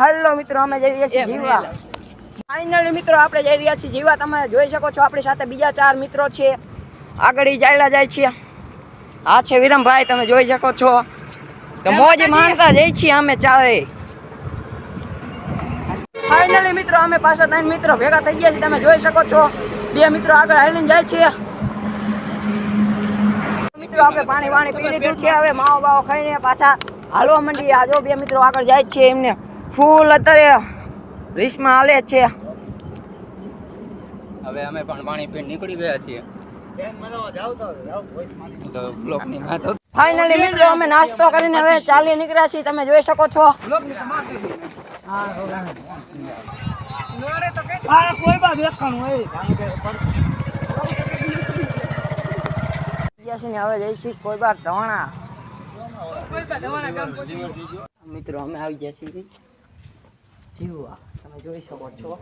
hello मित्रों અમે જઈ રહ્યા છીએ જીવા ફાઇનલી મિત્રો આપણે જઈ રહ્યા છીએ જીવા તમે જોઈ શકો છો આપણી સાથે બીજા 4 મિત્રો છે આગળ જાયલા જાય છે આ છે વિરમભાઈ તમે જોઈ શકો છો તો મોજ માણતા જઈ છીએ અમે ચારે ફાઇનલી મિત્રો અમે પાછા 3 મિત્રો ભેગા થઈ ગયા છીએ તમે જોઈ શકો છો બે મિત્રો આગળ હાલીને જાય છે મિત્રો આપણે પાણી પી લીધું છે હવે માવો બાવો ખાઈને પાછા હાલવા માંડી આ જો બે મિત્રો આગળ જાય છે એમને ફૂલ અત્યારે રીસમાં હાલે છે હવે અમે પણ પાણી પીને નીકળી ગયા છીએ તો બ્લોકની વાત ફાઇનલી મિત્રો અમે નાસ્તો કરીને હવે ચાલી નીકળ્યા છીએ તમે જોઈ શકો છો કોઈ બાદ દેખાણું હોય હવે જઈ છીએ કોઈ બાર ઢવાણા મિત્રો અમે આવી ગયા છીએ જીવવા તમે જોઈ શકો છો